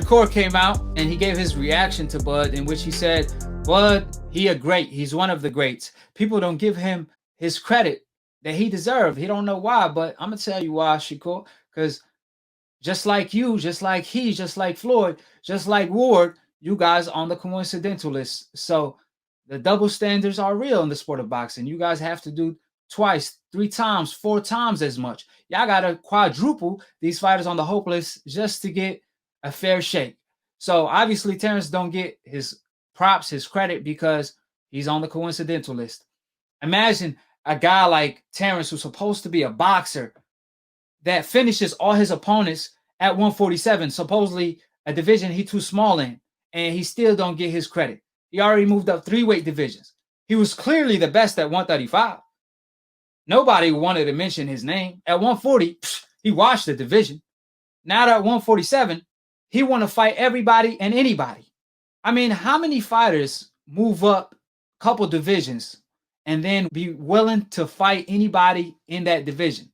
Shakur came out and he gave his reaction to Bud, in which he said, Bud, he a great. He's one of the greats. People don't give him his credit that he deserved. He don't know why, but I'm going to tell you why, Shakur, because just like you, just like he, just like Floyd, just like Ward, you guys on the coincidental list. So the double standards are real in the sport of boxing. You guys have to do twice, 3 times, 4 times as much. Y'all got to quadruple these fighters on the hope list just to get a fair shake. So obviously Terence don't get his props, his credit, because he's on the coincidental list. Imagine a guy like Terence, who's supposed to be a boxer, that finishes all his opponents at 147, supposedly a division he too small in, and he still don't get his credit. He already moved up 3 weight divisions. He was clearly the best at 135. Nobody wanted to mention his name. At 140, he washed the division. Now at 147, he want to fight everybody and anybody. I mean, how many fighters move up a couple divisions and then be willing to fight anybody in that division?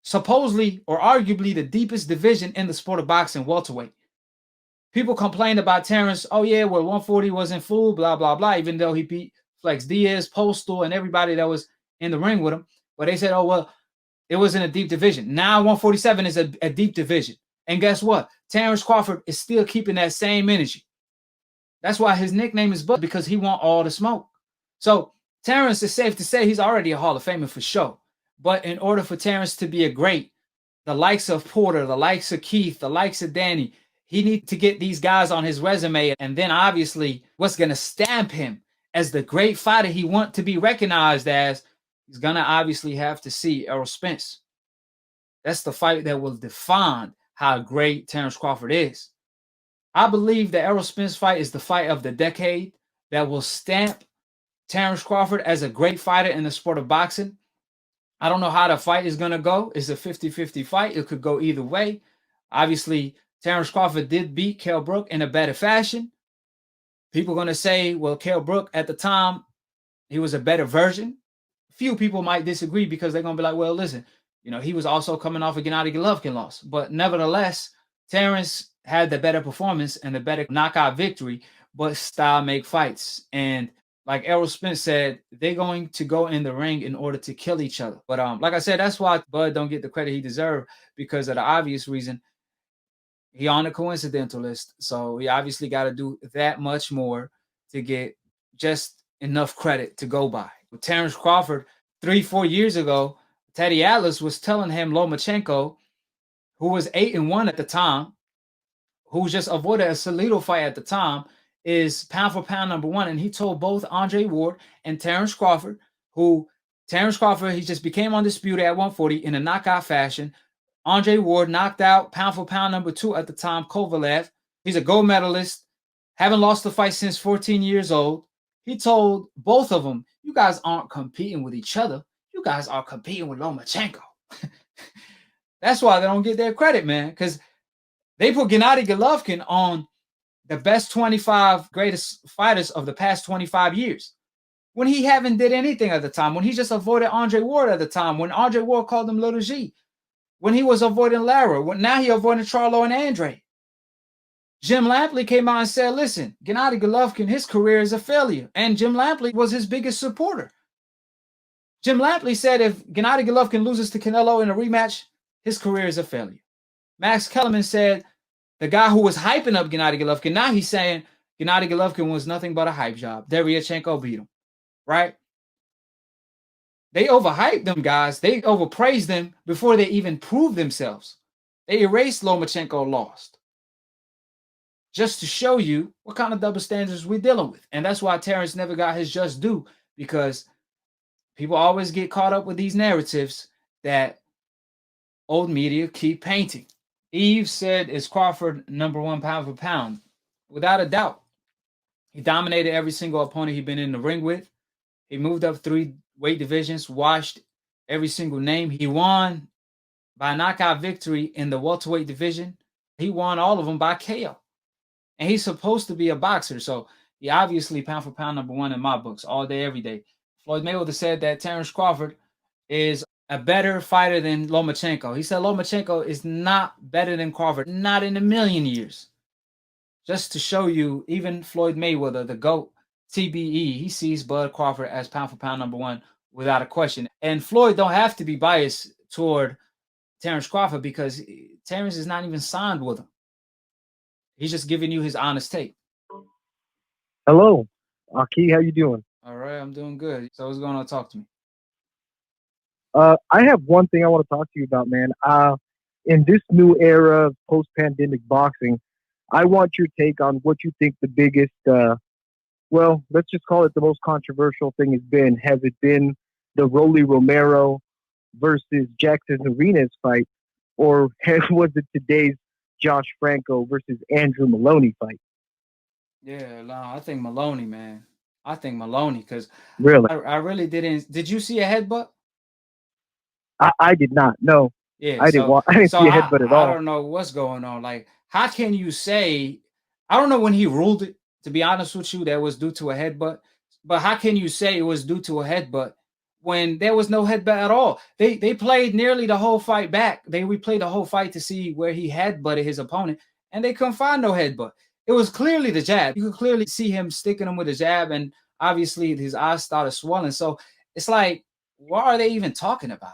Supposedly or arguably the deepest division in the sport of boxing, welterweight. People complained about Terence, oh yeah, well, 140 wasn't full, blah, blah, blah, even though he beat Flex Diaz, Postal, and everybody that was in the ring with him. But they said, oh, well, it wasn't a deep division. Now 147 is a deep division. And guess what? Terence Crawford is still keeping that same energy. That's why his nickname is Bud, because he want all the smoke. So Terence, is safe to say, he's already a Hall of Famer for sure. But in order for Terence to be a great, the likes of Porter, the likes of Keith, the likes of Danny, he needs to get these guys on his resume. And then obviously what's going to stamp him as the great fighter he wants to be recognized as, he's going to obviously have to see Errol Spence. That's the fight that will define how great Terence Crawford is. I believe the Errol Spence fight is the fight of the decade that will stamp Terence Crawford as a great fighter in the sport of boxing. I don't know how the fight is going to go. It's a 50-50 fight. It could go either way. Obviously, Terence Crawford did beat Kell Brook in a better fashion. People are going to say, well, Kell Brook at the time, he was a better version. Few people might disagree because they're going to be like, well, listen, he was also coming off a Gennady Golovkin loss. But nevertheless, Terence had the better performance and the better knockout victory, but style make fights. And like Errol Spence said, they're going to go in the ring in order to kill each other. But like I said, that's why Bud don't get the credit he deserved, because of the obvious reason. He on the coincidental list. So he obviously got to do that much more to get just enough credit to go by. With Terence Crawford, 3-4 years ago, Teddy Atlas was telling him Lomachenko, who was 8-1 at the time, who just avoided a Salido fight at the time, is pound for pound number 1. And he told both Andre Ward and Terence Crawford, he just became undisputed at 140 in a knockout fashion. Andre Ward knocked out pound for pound number 2 at the time, Kovalev. He's a gold medalist, haven't lost a fight since 14 years old. He told both of them, you guys aren't competing with each other. You guys are competing with Lomachenko. That's why they don't get their credit, man, because they put Gennady Golovkin on the best 25 greatest fighters of the past 25 years. When he haven't did anything at the time, when he just avoided Andre Ward at the time, when Andre Ward called him Little G, when he was avoiding Lara, now he avoiding Charlo and Andre. Jim Lampley came out and said, listen, Gennady Golovkin, his career is a failure. And Jim Lampley was his biggest supporter. Jim Lampley said if Gennady Golovkin loses to Canelo in a rematch, his career is a failure. Max Kellerman said the guy who was hyping up Gennady Golovkin, now he's saying Gennady Golovkin was nothing but a hype job. Deryachenko beat him, right? They overhyped them guys. They overpraised them before they even proved themselves. They erased Lomachenko lost. Just to show you what kind of double standards we're dealing with. And that's why Terence never got his just due, because people always get caught up with these narratives that old media keep painting. Eve said, is Crawford number 1 pound for pound? Without a doubt. He dominated every single opponent he'd been in the ring with. He moved up 3 weight divisions, washed every single name. He won by knockout victory in the welterweight division. He won all of them by KO. And he's supposed to be a boxer. So he obviously pound for pound number 1 in my books all day, every day. Floyd Mayweather said that Terence Crawford is a better fighter than Lomachenko. He said Lomachenko is not better than Crawford, not in a million years. Just to show you, even Floyd Mayweather, the GOAT, TBE, he sees Bud Crawford as pound for pound number one without a question. And Floyd don't have to be biased toward Terence Crawford because Terence is not even signed with him. He's just giving you his honest take. Hello, Akhi. How you doing? All right, I'm doing good. So what's going on? Talk to me. I have one thing I want to talk to you about, man. In this new era of post-pandemic boxing, I want your take on what you think the biggest, well, let's just call it the most controversial thing has been. Has it been the Rolly Romero versus Jackson Arenas fight, or was it today's Josh Franco versus Andrew Maloney fight? Yeah, no, I think Maloney, man. I think Maloney because Really? I really didn't. Did you see a headbutt? I did not. No, Yeah, I didn't. so I didn't so see a I headbutt at I all. don't know what's going on. Like, how can you say? I don't know when he ruled it. To be honest with you, that was due to a headbutt. But how can you say it was due to a headbutt when there was no headbutt at all? They played nearly the whole fight back. They replayed the whole fight to see where he headbutted his opponent, and they couldn't find no headbutt. It was clearly the jab. You could clearly see him sticking him with a jab, and obviously his eyes started swelling. So it's like, what are they even talking about?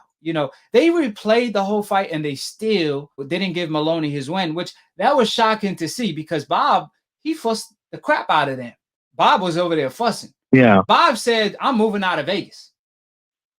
They replayed the whole fight and they still didn't give Maloney his win, which that was shocking to see because Bob, he fussed the crap out of them. Bob was over there fussing. Yeah, Bob said, I'm moving out of Vegas.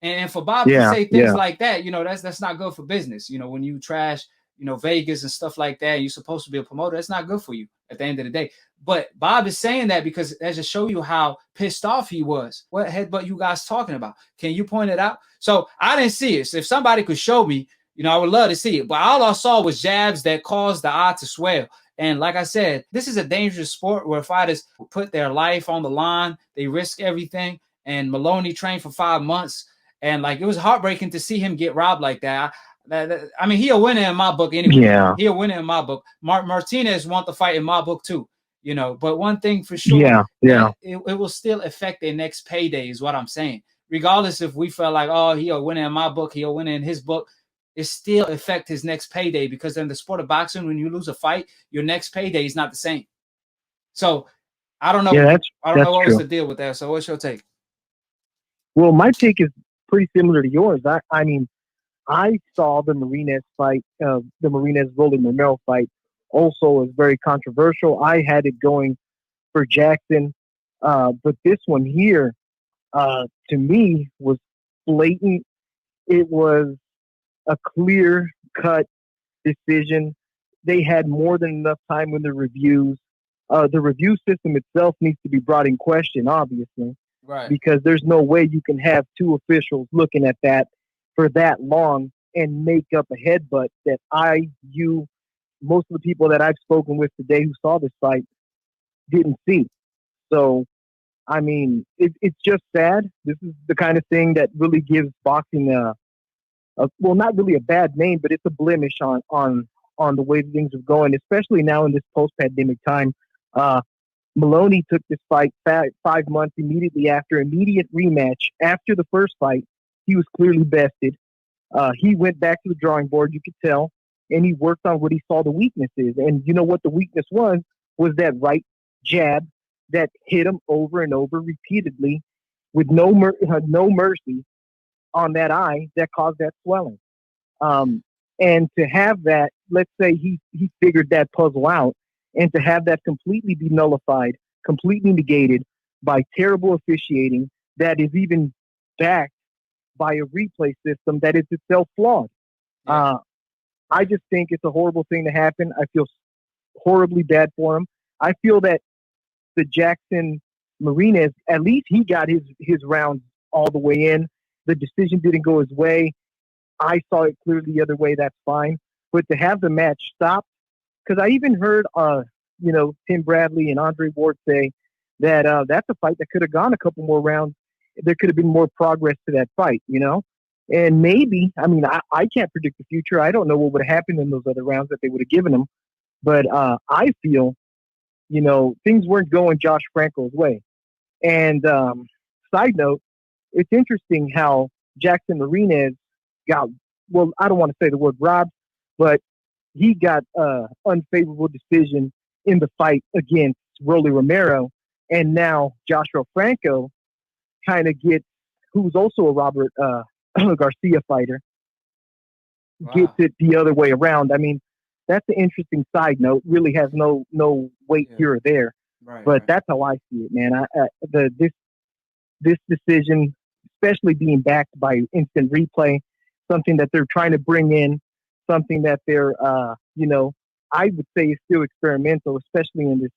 And for Bob to yeah, say things yeah. like that, that's not good for business. When you trash, Vegas and stuff like that, you're supposed to be a promoter. That's not good for you at the end of the day. But Bob is saying that because that just show you how pissed off he was. What headbutt you guys talking about? Can you point it out? So I didn't see it. So if somebody could show me, I would love to see it. But all I saw was jabs that caused the eye to swell. And like I said, this is a dangerous sport where fighters put their life on the line. They risk everything. And Maloney trained for 5 months. And like it was heartbreaking to see him get robbed like that. I mean, he'll win it in my book anyway. Yeah, He'll win it in my book. Martinez want the fight in my book too. But one thing for sure yeah, yeah, that it will still affect their next payday is what I'm saying. Regardless if we felt like, oh, he'll win it in my book, he'll win it in his book, it still affect his next payday because in the sport of boxing, when you lose a fight, your next payday is not the same. So I don't yeah. know. I don't know That's what was true. the deal with that. So what's your take? Well, my take is pretty similar to yours. I mean, I saw the Marinez fight, the Marinez Rolly Romero fight, also as very controversial. I had it going for Jackson, but this one here, to me, was blatant. It was a clear cut decision. They had more than enough time in the reviews. The review system itself needs to be brought in question, obviously, Right. because there's no way you can have two officials looking at that for that long and make up a headbutt that you, most of the people that I've spoken with today who saw this fight didn't see. So, I mean, it's just sad. This is the kind of thing that really gives boxing well, not really a bad name, but it's a blemish on the way things are going, especially now in this post-pandemic time. Uh, Maloney took this fight 5 months immediately after immediate rematch. After the first fight, he was clearly bested. He went back to the drawing board, you could tell, and he worked on what he saw the weaknesses. And you know what the weakness was that right jab that hit him over and over repeatedly with no mercy on that eye that caused that swelling. Um, and to have that, let's say he figured that puzzle out, and to have that completely be nullified, completely negated by terrible officiating that is even backed by a replay system that is itself flawed. Yeah. Uh, I just think it's a horrible thing to happen. I feel horribly bad for him. I feel that the Jackson Marinez, at least he got his rounds all the way in. The decision didn't go his way. I saw it clearly the other way. That's fine. But to have the match stopped, because I even heard, Tim Bradley and Andre Ward say that that's a fight that could have gone a couple more rounds. There could have been more progress to that fight. And maybe, I mean, I can't predict the future. I don't know what would have happened in those other rounds that they would have given him. But I feel, things weren't going Josh Franco's way. And side note, it's interesting how Jackson Marinez got, well, I don't want to say the word robbed, but he got unfavorable decision in the fight against Rolly Romero, and now Joshua Franco kind of gets, who's also a Robert Garcia fighter, gets it the other way around. I mean, that's an interesting side note. Really has no weight here or there, but that's how I see it, man. This decision, especially being backed by instant replay, something that they're trying to bring in, something that they're, I would say is still experimental, especially in this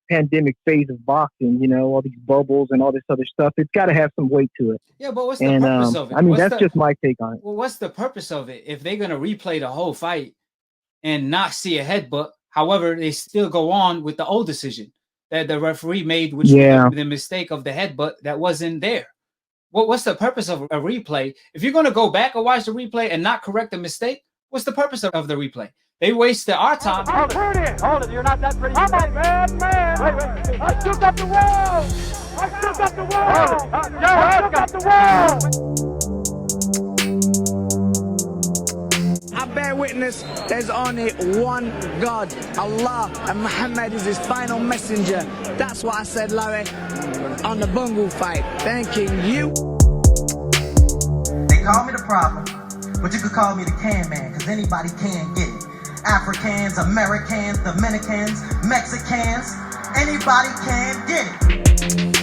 pandemic phase of boxing, all these bubbles and all this other stuff. It's got to have some weight to it. Yeah, but what's the purpose of it? I mean, that's just my take on it. Well, what's the purpose of it if they're going to replay the whole fight and not see a headbutt? However, they still go on with the old decision that the referee made, which was the mistake of the headbutt that wasn't there. What's the purpose of a replay? If you're going to go back and watch the replay and not correct the mistake, what's the purpose of the replay? They wasted our time. Hold it. You're not that pretty. I'm a bad man. Wait. I still got the wall. I got the wall. I bear witness, there's only one God, Allah, and Muhammad is his final messenger. That's what I said, Larry, on the Bungle fight. Thanking you. They call me the problem, but you could call me the can man, because anybody can get it. Africans, Americans, Dominicans, Mexicans, anybody can get it.